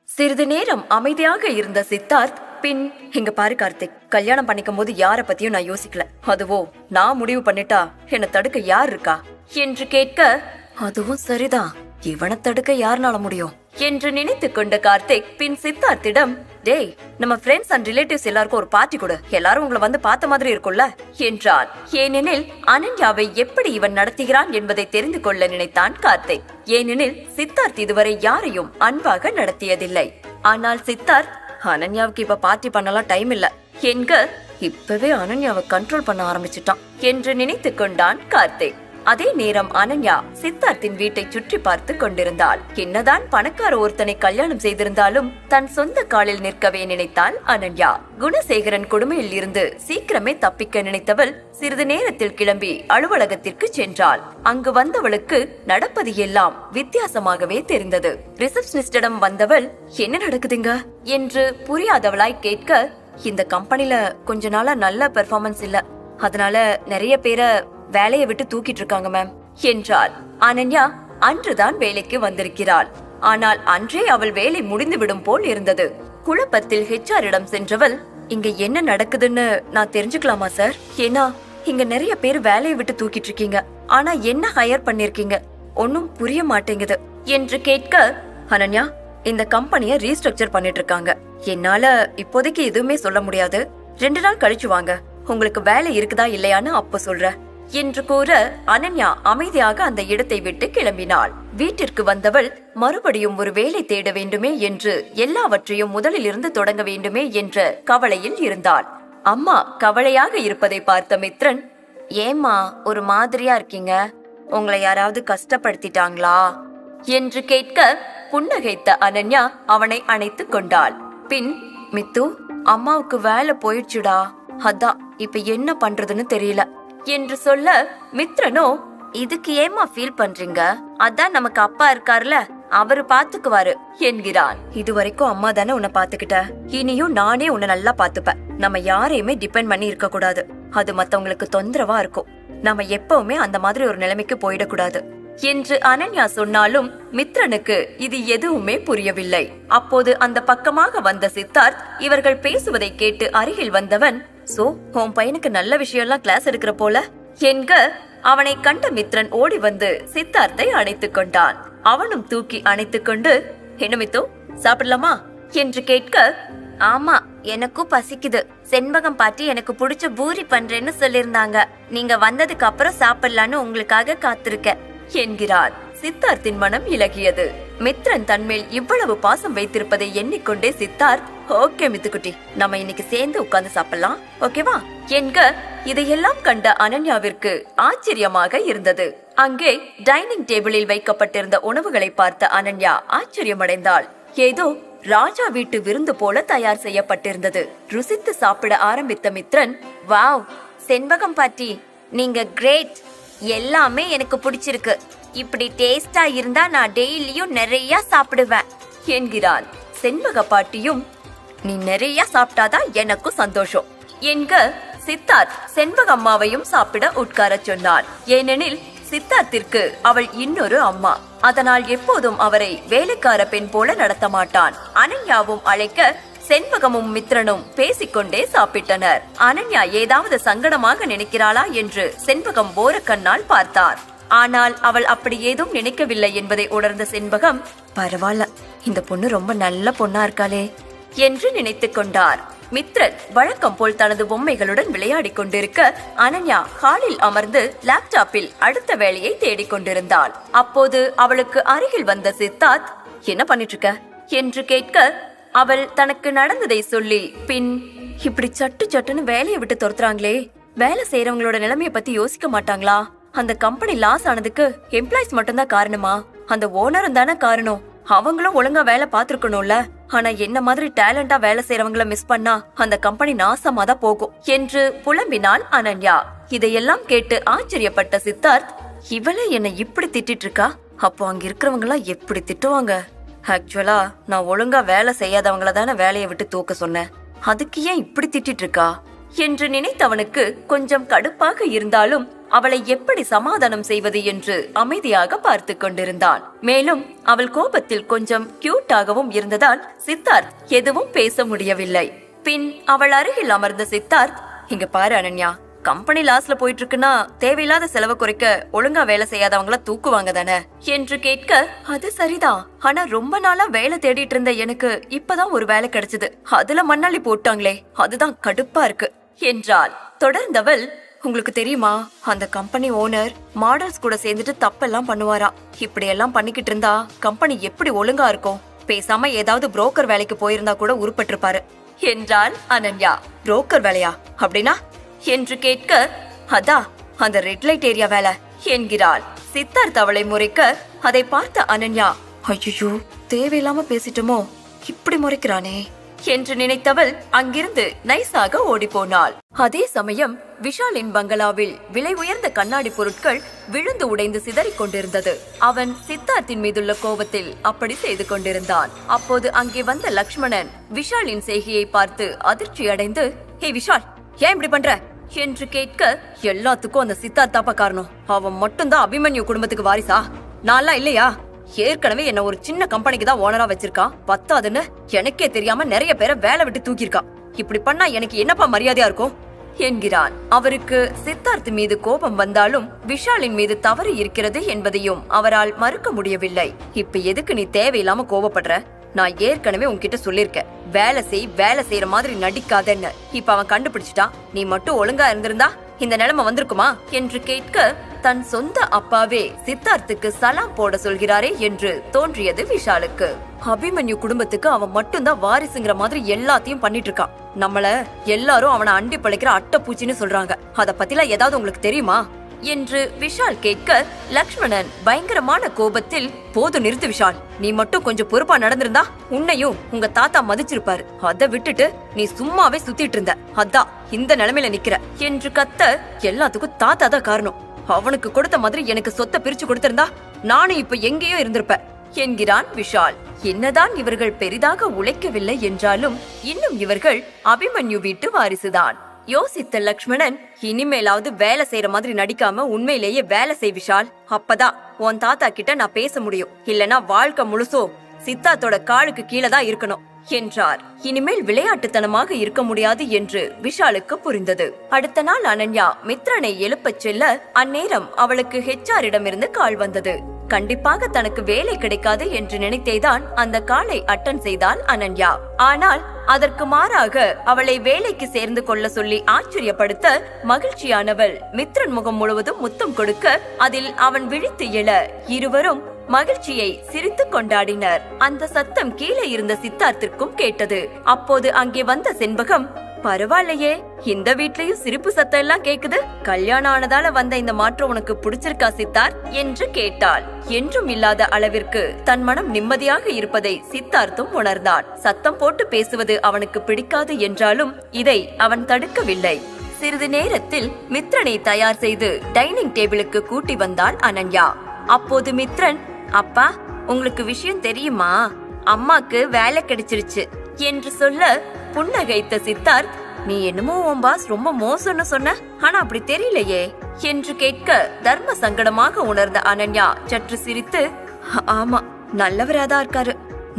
சிறிது நேரம் அமைதியாக இருந்த சித்தார்த் பின், இங்க பாரு கார்த்திக், கல்யாணம் பண்ணிக்கும் போது யார பத்தியும் நான் யோசிக்கல. அதுவோ நான் முடிவு பண்ணிட்டா என்ன தடுக்க யார் இருக்கா என்று கேட்க, அதுவும் சரிதான், இவனை தடுக்க யாருனால முடியும் என்று நினைத்து கொண்ட கார்த்திக் பின் சித்தார்த்திடம், டேய், நம்ம ஃப்ரெண்ட்ஸ் அண்ட் ரிலேட்டிவ்ஸ் எல்லாருக்கும் ஒரு பார்ட்டி கொடு, எல்லாரும் உங்களை வந்து பார்த்த மாதிரி இருக்கும்ல என்றான். ஏனெனில் அனன்யாவை எப்படி இவன் நடத்துகிறான் என்பதை தெரிந்து கொள்ள நினைத்தான் கார்த்திக். ஏனெனில் சித்தார்த் இதுவரை யாரையும் அன்பாக நடத்தியதில்லை. ஆனால் சித்தார்த், அனன்யாவுக்கு இப்ப பார்ட்டி பண்ணலாம் டைம் இல்ல என்க, இப்பவே அனன்யாவை கண்ட்ரோல் பண்ண ஆரம்பிச்சிட்டான் என்று நினைத்து கொண்டான் கார்த்திக். அதே நேரம் அனன்யா சித்தார்த்தின் வீட்டை சுற்றி பார்த்து கொண்டிருந்தாள். என்னதான் பணக்கார ஒருத்தனை கல்யாணம் செய்திருந்தாலும் தன் சொந்த காலில் நிற்கவே நினைத்தாள் அனன்யா. குணசேகரன் கொடுமையில் இருந்து சீக்கிரமே தப்பிக்க நினைத்தவள் சிறிது நேரத்தில் கிளம்பி அலுவலகத்திற்கு சென்றாள். அங்கு வந்தவளுக்கு நடப்பது எல்லாம் வித்தியாசமாகவே தெரிந்தது. ரிசப்ஷனிஸ்டிடம் வந்தவள், என்ன நடக்குதுங்க என்று புரியாதவளாய் கேட்க, இந்த கம்பெனில கொஞ்ச நாளா நல்ல பெர்ஃபார்மன்ஸ் இல்ல, அதனால நிறைய பேரை வேலையை விட்டு தூக்கிட்டு இருக்காங்க மேம் என்றாள். அனன்யா அன்றுதான் வேலைக்கு வந்திருக்கிறாள். ஆனால் அன்றே அவள் வேலை முடிந்து விடும் போல் இருந்தது. குழப்பத்தில் ஹெச்ஆரிடம் சென்றவள், இங்க என்ன நடக்குதுன்னு நான் தெரிஞ்சுக்கலாமா சார்? ஏன்னா இங்க நிறைய பேர் வேலையை விட்டு தூக்கிட்டு இருக்கீங்க, ஆனா என்ன ஹையர் பண்ணிருக்கீங்க ஒன்னும் புரிய மாட்டேங்குது என்று கேட்க, அனன்யா, இந்த கம்பெனிய ரீஸ்ட்ரக்சர் பண்ணிட்டு இருக்காங்க, என்னால இப்போதைக்கு எதுவுமே சொல்ல முடியாது, 2 நாள் கழிச்சு வாங்க, உங்களுக்கு வேலை இருக்குதா இல்லையான்னு அப்ப சொல்ற என்று கூற அனன்யா அமைதியாக அந்த இடத்தை விட்டு கிளம்பினாள். வீட்டிற்கு வந்தவள் மறுபடியும் ஒரு வேலை தேட வேண்டுமே என்று, எல்லாவற்றையும் முதலில் இருந்து தொடங்க வேண்டுமே என்ற கவலையில் இருந்தாள். அம்மா கவலையாக இருப்பதை பார்த்த மித்ரன், ஏம்மா ஒரு மாதிரியா இருக்கீங்க, உங்களை யாராவது கஷ்டப்படுத்திட்டாங்களா என்று கேட்க, புன்னகைத்த அனன்யா அவனை அணைத்து கொண்டாள். பின், மித்து, அம்மாவுக்கு வேலை போயிடுச்சுடா, அதான் இப்ப என்ன பண்றதுன்னு தெரியல என்று சொல்ல, மித்ரனோ, இதுக்கு ஏமா ஃபீல் பண்றீங்க, அதான் நமக்கு அப்பா இருக்காருல, அவரு பாத்துக்குவாரு என்கிறான். இதுவரைக்கும் அம்மா தானே உன்னை பாத்துக்கிட்ட, இனியும் நானே உன்னை நல்லா பாத்துப்பேன். நம்ம யாரையுமே டிபெண்ட் பண்ணி இருக்க கூடாது, அது மத்தவங்களுக்கு தொந்தரவா இருக்கும். நம்ம எப்பவுமே அந்த மாதிரி ஒரு நிலைமைக்கு போயிடக்கூடாது என்று அனன்யா சொன்னாலும் மித்ரனுக்கு இது எதுவுமே புரியவில்லை. அப்போது அந்த பக்கமாக வந்த சித்தார்த் இவர்கள் பேசுவதை கேட்டு அருகில் வந்தவன், சோ உன் பையனுக்கு நல்ல விஷயம் எல்லாம் கிளாஸ் எடுக்கிற போல என்க, அவனை கண்ட மித்ரன் ஓடி வந்து சித்தார்த்தை அணைத்துக் கொண்டான். அவனும் தூக்கி அணைத்துக் கொண்டு, என்ன மித்து, சாப்பிடலாமா என்று கேட்க, ஆமா எனக்கும் பசிக்குது, செண்பகம் பாட்டி எனக்கு பிடிச்ச பூரி பண்றேன்னு சொல்லிருந்தாங்க, நீங்க வந்ததுக்கு அப்புறம் சாப்பிடலான்னு உங்களுக்காக காத்திருக்க என்கிறார். சித்தார்த்தின் மனம் இலகியது. மித்ரன் தன்மேல் இவ்வளவு பாசம் வைத்திருப்பதை எண்ணிக்கொண்டே சித்தார்த், ஓகே மித்துக்குட்டி, நம்ம இன்னைக்கு சேர்ந்து உட்கார்ந்து சாப்பிடலாம், ஓகேவா என்க, இதையெல்லாம் கண்ட அனன்யாவிற்கு ஆச்சரியமாக இருந்தது. அங்கே டைனிங் டேபிளில் வைக்கப்பட்டிருந்த உணவுகளை பார்த்த அனன்யா ஆச்சரியமடைந்தாள். ஏதோ ராஜா வீட்டு விருந்து போல தயார் செய்யப்பட்டிருந்தது. ருசித்து சாப்பிட ஆரம்பித்த மித்ரன், வாவ் செண்பகம் பாட்டி, நீங்க கிரேட், எல்லாமே எனக்கு பிடிச்சிருக்கு, இப்படி டேஸ்டா இருந்தா நான் டெய்லியும் நிறைய சாப்பிடுவேன் என்கிறான். செண்பக பாட்டியும், நீ நிறைய சாப்பிட்டாதான் எனக்கும் சந்தோஷம் என்க, சித்தார்த் செண்பகம்மாவையும் சாப்பிட உட்கார சொன்னார். ஏனெனில் சித்தார்த்திற்கு அவள் இன்னொரு அம்மா, அதனால் எப்போதும் அவரை வேலைக்கார பெண் போல நடத்த மாட்டான். அனன்யாவும் அழைக்க செண்பகமும் மித்ரனும் பேசிக்கொண்டே சாப்பிட்டனர். அனன்யா ஏதாவது சங்கடமாக நினைக்கிறாளா என்று செண்பகம் ஓரக்கண்ணால் பார்த்தார். ஆனால் அவள் அப்படி ஏதும் நினைக்கவில்லை என்பதை உணர்ந்த செண்பகம், பரவாயில்ல, இந்த பொண்ணு ரொம்ப நல்ல பொண்ணா இருக்காளே என்று நினைத்துக் கொண்டார். மித்ரன் வழக்கம் போல் தனது பொம்மைகளுடன் விளையாடி கொண்டிருக்க, அனன்யா ஹாலில் அமர்ந்து லேப்டாப்பில் அடுத்த வேலையை தேடிக் கொண்டிருந்தாள். அப்போது அவளுக்கு அருகில் வந்த சித்தார்த், என்ன பண்ணிட்டு இருக்க என்று கேட்க, அவள் தனக்கு நடந்ததை சொல்லி, பின், இப்படி சட்டு சட்டுன்னு வேலையை விட்டு துரத்துறாங்களே, வேலை செய்யறவங்களோட நிலைமைய பத்தி யோசிக்க மாட்டாங்களா? அந்த கம்பெனி லாஸ் ஆனதுக்கு எம்ப்ளாயிஸ் மட்டும்தான் காரணமா? அந்த ஓனரும் தானே காரணம், அவங்களும் ஒழுங்கா வேலை பாத்துருக்கணும்ல. ஆனா என்ன மாதிரி டேலண்டா வேலை செய்யறவங்கள மிஸ் பண்ணா அந்த கம்பெனி நாசமா தான் போகும் என்று புலம்பினாள் அனன்யா. இதையெல்லாம் கேட்டு ஆச்சரியப்பட்ட சித்தார்த், இவளே என்ன இப்படி திட்டிட்டு இருக்கா, அப்போ அங்க இருக்கிறவங்க எல்லாம் எப்படி திட்டுவாங்க? ஆக்சுவலா நான் ஒழுங்கா வேலை செய்யாதவங்கள தானே வேலையை விட்டு தூக்க சொன்னேன், அதுக்கு ஏன் இப்படி திட்டிட்டு இருக்கா என்று நினைத்தவனுக்கு கொஞ்சம் கடுப்பாக இருந்தாலும் அவளை எப்படி சமாதானம் செய்வது என்று அமைதியாக பார்த்து கொண்டிருந்தான். மேலும் அவள் கோபத்தில் கொஞ்சம் கியூட்டாகவும் இருந்ததால் சித்தார்த் எதுவும் பேச முடியவில்லை. பின் அவள் அருகில் அமர்ந்த சித்தார்த், இங்க பாரு அனன்யா, கம்பெனி லாஸ்ல போயிட்டு இருக்குன்னா தேவையில்லாத செலவை குறைக்க ஒழுங்கா வேலை செய்யாதவங்கள தூக்குவாங்க தானே என்று கேட்க, அது சரிதான், ஆனா ரொம்ப நாளா வேலை தேடிட்டு இருந்த எனக்கு இப்பதான் ஒரு வேலை கிடைச்சது, அதுல மண்ணாளி போட்டாங்களே, அதுதான் கடுப்பா இருக்கு என்றாள். தொடர்ந்தவள், உங்களுக்கு தெரியுமா, அந்த கம்பெனி ஓனர் மாடல்ஸ் கூட சேர்ந்துட்டு தப்பெல்லாம் பண்ணுவாரா. இப்படி எல்லாம் பண்ணிக்கிட்டு இருந்தா கம்பெனி எப்படி ஒழுங்கா இருக்கும், பேசாம ஏதாவது புரோக்கர் வேலைக்கு போயிருந்தா கூட உருப்பட்டிருப்பாரு என்றாள் அனன்யா. புரோக்கர் வேலையா அப்படின்னா என்று கேட்க, அதா அந்த ரெட் லைட் ஏரியா வேலை என்கிறாள். சித்தார்த் அவளை முறைக்க அதை பார்த்த அனன்யா, ஐயோ தேவையில்லாம பேசிட்டோமோ, இப்படி முறைக்கிறானே என்று நினைத்தவள் அங்கிருந்து நைஸாக ஓடி போனாள். அதே சமயம் விஷாலின் பங்களாவில் விலை உயர்ந்த கண்ணாடி பொருட்கள் விழுந்து உடைந்து சிதறிக் கொண்டிருந்தது. அவன் சித்தார்த்தின் மீதுள்ள கோபத்தில் அப்படி செய்து கொண்டிருந்தான். அப்போது அங்கே வந்த லக்ஷ்மணன் விஷாலின் செய்கையை பார்த்து அதிர்ச்சி அடைந்து, ஹே விஷால், ஏன் இப்படி பண்ற என்று கேட்க, எல்லாத்துக்கும் அந்த சித்தார்த்தாப்பா காரணம், அவன் மட்டும்தான் அபிமன்யு குடும்பத்துக்கு வாரிசா, நான்லாம் இல்லையா, ஏற்கனவே என்ன ஒரு சின்ன கம்பெனிக்கு தான் ஓனரா வச்சிருக்கான், பத்தாதுன்னு எனக்கே தெரியாம நிறைய பேரை வேலை விட்டு தூக்கிருக்கான், இப்படி பண்ணா எனக்கு என்னப்பா மரியாதையா இருக்கும் என்கிறான். அவருக்கு சித்தார்த் மீது கோபம் வந்தாலும் விஷாலின் மீது தவறு இருக்கிறது என்பதையும் அவரால் மறுக்க முடியவில்லை. இப்ப எதுக்கு நீ தேவையில்லாம கோபப்படுற, நான் ஏற்கனவே உன்கிட்ட சொல்லிருக்கேன், வேலை செய்யற மாதிரி நடிக்காதன்னு. இப்ப அவன் கண்டுபிடிச்சிட்டா, நீ மட்டும் ஒழுங்கா இருந்திருந்தா இந்த நிலைமை வந்திருக்குமா என்று கேட்க, தன் சொந்த அப்பாவே சித்தார்த்துக்கு சலாம் போட சொல்கிறாரே என்று தோன்றியது விஷாலுக்கு. அபிமன்யு குடும்பத்துக்கு அவன் மட்டும்தான் வாரிசுங்கிற மாதிரி எல்லாத்தையும் பண்ணிட்டு இருக்கான். நம்மள எல்லாரும் அவனை அண்டி பழைக்கிற அட்டை பூச்சின்னு சொல்றாங்க, அத பத்திலாம் ஏதாவது உங்களுக்கு தெரியுமா என்று விஷால் கேட்க, லக்ஷ்மணன் பயங்கரமான கோபத்தில், போது நிறுத்து விஷால், நீ மட்டும் கொஞ்சம் பொறுப்பா நடந்திருந்தா உன்னையும் உங்க தாத்தா மதிச்சிருப்பாரு, அதை விட்டுட்டு நீ சும்மாவே சுத்திட்டு இருந்த, அதான் இந்த நிலைமையில நிக்கிற என்று கத்த, எல்லாத்துக்கும் தாத்தா தான் காரணம், அவனுக்கு கொடுத்த மாதிரி எனக்கு சொத்தை பிரிச்சு கொடுத்திருந்தா நானும் இப்ப எங்கேயோ இருந்திருப்ப என்கிறான் விஷால். என்னதான் இவர்கள் பெரிதாக உழைக்கவில்லை என்றாலும் இன்னும் இவர்கள் அபிமன்யு வீட்டு வாரிசுதான். யோசித்த லக்ஷ்மணன், இனிமேலாவது வேலை செய்யற மாதிரி நடிக்காம உண்மையிலேயே வேலை செய் விஷால், அப்பதான் உன் தாத்தா கிட்ட நான் பேச முடியும், இல்லனா வாழ்க்கை முழுசோ சித்தார்த்தோட காலுக்கு கீழே தான் இருக்கணும் என்றார். இனிமேல் விளையாட்டுத்தனமாக இருக்க முடியாது என்று விஷாலுக்கு புரிந்தது. அடுத்த நாள் அனன்யா மித்ரனை எழுப்பச் செல்ல அந்நேரம் அவளுக்கு HR-இடமிருந்து கால் வந்தது. கண்டிப்பாக தனக்கு வேலை கிடைக்காது என்று நினைத்தேதான் அந்த காலை அட்டன் செய்தாள் அனன்யா. ஆனால் அதற்கு மாறாக அவளை வேலைக்கு சேர்ந்து கொள்ள சொல்லி ஆச்சரியப்படுத்த மகிழ்ச்சியானவள் மித்ரன் முகம் முழுவதும் முத்தம் கொடுக்க அதில் அவன் விழித்து எழ இருவரும் மகிழ்ச்சியை சிரித்து கொண்டாடினர். அந்த சத்தம் கீழே இருந்த சித்தார்த்திற்கும் கேட்டது. அப்போது அங்கே வந்த செண்பகம், பரவாயில்லையே, இந்த வீட்லயும் சிரிப்பு சத்தம் எல்லாம் கேக்குது, கல்யாணம் ஆனதால வந்த இந்த மாற்றம் உனக்கு பிடிச்சிருக்கா சித்தார்த் என்று கேட்டாள். என்றும் இல்லாத அளவிற்கு தன் மனம் நிம்மதியாக இருப்பதை சித்தார்த்தும் உணர்ந்தான். சத்தம் போட்டு பேசுவது அவனுக்கு பிடிக்காது என்றாலும் இதை அவன் தடுக்கவில்லை. சிறிது நேரத்தில் மித்ரனை தயார் செய்து டைனிங் டேபிளுக்கு கூட்டி வந்தாள் அனன்யா. அப்போது மித்ரன், அப்பா உங்களுக்கு விஷயம் தெரியுமா, அம்மாக்கு வேலை கிடைச்சிருச்சு என்று சொல்ல புன்னகைத்த சித்தார்த், நீ என்னமோ உன் பாஸ் ரொம்ப மோசம்னு சொன்ன, ஆனா அப்படி தெரியலையே என்று கேட்க தர்ம சங்கடமாக உணர்ந்த அனன்யா சற்று சிரித்து, ஆமா நல்லவராதான் இருக்காரு,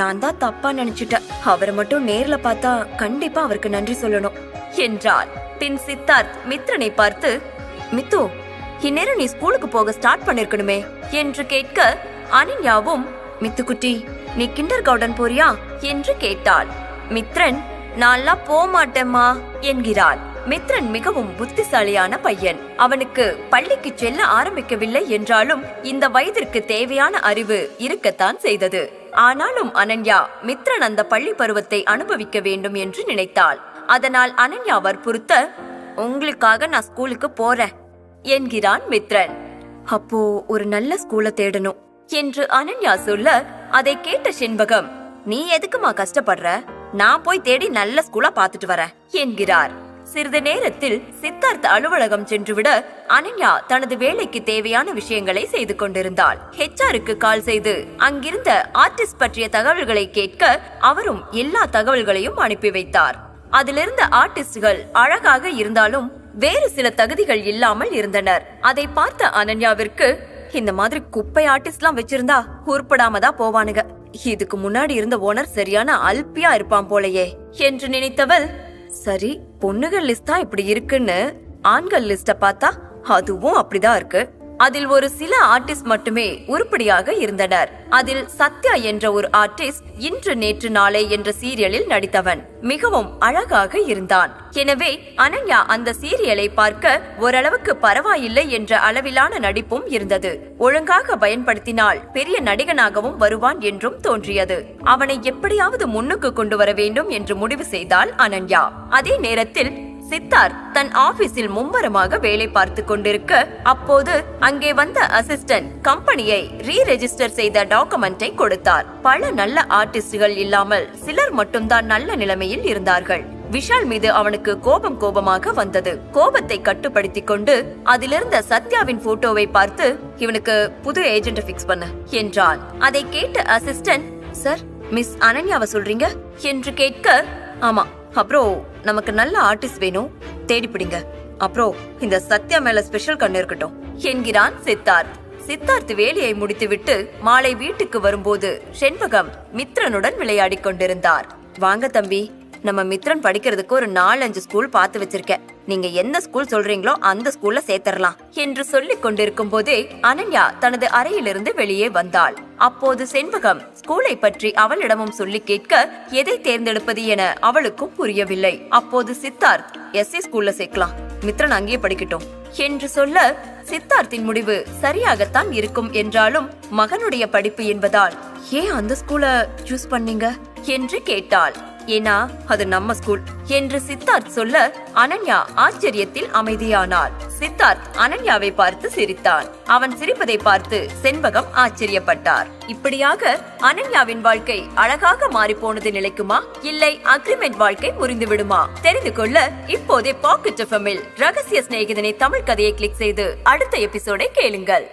நான் தான் தப்பா நினைச்சிட்டேன், அவரை மட்டும் நேர்ல பார்த்தா கண்டிப்பா அவருக்கு நன்றி சொல்லணும் என்றார். பின் சித்தார்த் மித்ரனை பார்த்து, மித்து இந்நேரம் நீ ஸ்கூலுக்கு போக ஸ்டார்ட் பண்ணிருக்கணுமே என்று கேட்க அனன்யாவும், மித்துக்குட்டி நீ கிண்டர் கார்டன் போறியா என்று கேட்டாள். மித்ரன், நான்லாம் போமாட்டேம்மா என்கிறான். மித்ரன் மிகவும் புத்திசாலியான பையன். அவனுக்கு பள்ளிக்கு செல்ல ஆரம்பிக்கவில்லை என்றாலும் இந்த வயதிற்கு தேவையான அறிவு இருக்கத்தான் செய்தது. ஆனாலும் அனன்யா மித்ரன் அந்த பள்ளி பருவத்தை அனுபவிக்க வேண்டும் என்று நினைத்தாள். அதனால் அனன்யா வற்புறுத்த, உங்களுக்காக நான் ஸ்கூலுக்கு போறேன் என்கிறான் மித்ரன். அப்போ ஒரு நல்ல ஸ்கூலை தேடணும் என்று அனன்யா சொல்ல அதை கேட்ட செண்பகம், நீ எதுக்குமா கஷ்டப்படுற, நான் போய் தேடி நல்ல ஸ்கூலா பாத்துட்டு வரேன் என்கிறார். சிறிது நேரத்தில் சித்தார்த் அலுவலகம் சென்றுவிட அனன்யா தனது வேலைக்கு தேவையான விஷயங்களை செய்து கொண்டிருந்தாள். HR-க்கு கால் செய்து அங்கிருந்த ஆர்டிஸ்ட் பற்றிய தகவல்களை கேட்க அவரும் எல்லா தகவல்களையும் அனுப்பி வைத்தார். அதிலிருந்த ஆர்டிஸ்டுகள் அழகாக இருந்தாலும் வேறு சில தகுதிகள் இல்லாமல் இருந்தனர். அதை பார்த்த அனன்யாவிற்கு இந்த மாதிரி குப்பை ஆர்டிஸ்ட்லாம் வச்சிருந்தா உருப்படாமதான் போவானுங்க. இதுக்கு முன்னாடி இருந்த ஓனர் சரியான அல்பியா இருப்பான் போலயே என்று நினைத்தவள், சரி பொண்ணுகள் லிஸ்டா இப்படி இருக்குன்னு ஆண்கள் லிஸ்ட பார்த்தா அதுவும் அப்படிதான் இருக்கு. அதில் ஒரு சில ஆர்டிஸ்ட் மட்டுமே உருப்படியாக இருந்தனர். அதில் சத்யா என்ற ஒரு ஆர்டிஸ்ட் இன்று நேற்று நாளை என்ற சீரியலில் நடித்தவன் மிகவும் அழகாக இருந்தான். எனவே அனன்யா அந்த சீரியலை பார்க்க ஓரளவுக்கு பரவாயில்லை என்ற அளவிலான நடிப்பும் இருந்தது. ஒழுங்காக பயன்படுத்தினால் பெரிய நடிகனாகவும் வருவான் என்றும் தோன்றியது. அவனை எப்படியாவது முன்னுக்கு கொண்டு வர வேண்டும் என்று முடிவு செய்தாள் அனன்யா. அதே நேரத்தில் சித்தார்த் தன் ஆபீஸில் மும்முரமாக வேலை பார்த்து கொண்டிருக்க, அப்போது அங்கே வந்த அசிஸ்டன்ட் கம்பெனியை ரீரெஜிஸ்டர் செய்த டாக்குமெண்டை கொடுத்தார். பல நல்ல ஆர்டிஸ்டுகள் இல்லாமல் சிலர் மட்டும்தான் நல்ல நிலைமையில் இருந்தார்கள். விஷால் மீது அவனுக்கு கோபமாக வந்தது. கோபத்தை கட்டுப்படுத்திக் கொண்டு அதிலிருந்த சத்யாவின் போட்டோவை பார்த்து, இவனுக்கு புது ஏஜென்ட் பிக்ஸ் பண்ண என்றான். அதை கேட்ட அசிஸ்டன்ட், சார் மிஸ் அனன்யாவை சொல்றீங்க என்று கேட்க, ஆமா, அப்புறம் நமக்கு நல்ல ஆர்டிஸ்ட் வேணும், தேடிப்பிடிங்க. அப்புறம் இந்த சத்யா மேல ஸ்பெஷல் கண்ணு இருக்கட்டும் என்கிறான் சித்தார்த். சித்தார்த் வேலையை முடித்துவிட்டு மாலை வீட்டுக்கு வரும்போது செண்பகம் மித்ரனுடன் விளையாடி கொண்டிருந்தார். வாங்க தம்பி, நம்ம மித்ரன் படிக்கிறதுக்கு ஒரு 4-5 ஸ்கூல் பார்த்து வச்சிருக்கேன். நீங்க எந்த ஸ்கூல் சொல்றீங்களோ அந்த ஸ்கூல்ல சேர்த்தரலாம் என்று சொல்லிக் கொண்டிருக்கும் போதே அனன்யா தனது அறையிலிருந்து வெளியே வந்தாள். அப்போது செண்பகம் ஸ்கூலை பற்றி அவளிடமும் சொல்லி கேட்க எதை தேர்ந்தெடுப்பது என அவளுக்கும் புரியவில்லை. அப்போது சித்தார்த், எஸ்சி ஸ்கூல்ல சேர்க்கலாம், மித்ரன் அங்கேயே படிக்கட்டும் என்று சொல்ல, சித்தார்த்தின் முடிவு சரியாகத்தான் இருக்கும் என்றாலும் மகனுடைய படிப்பு என்பதால் ஏன் அந்த ஸ்கூல சூஸ் பண்ணீங்க என்று கேட்டாள். ஏனா அது நம்ம ஸ்கூல் என்று சித்தார்த் சொல்ல அனன்யா ஆச்சரியத்தில் அமைதியானாள். சித்தார்த் அனன்யாவை பார்த்து சிரித்தான். அவன் சிரிப்பதை பார்த்து செண்பகம் ஆச்சரியப்பட்டார். இப்படியாக அனன்யாவின் வாழ்க்கை அழகாக மாறி போனது நிலைக்குமா, இல்லை அக்ரிமெண்ட் வாழ்க்கை முறிந்து விடுமா? தெரிந்து கொள்ள இப்போதே பாக்கெட் எஃப்எம்மில் ரகசிய சிநேகிதனை தமிழ் கதையை கிளிக் செய்து அடுத்த எபிசோடை கேளுங்கள்.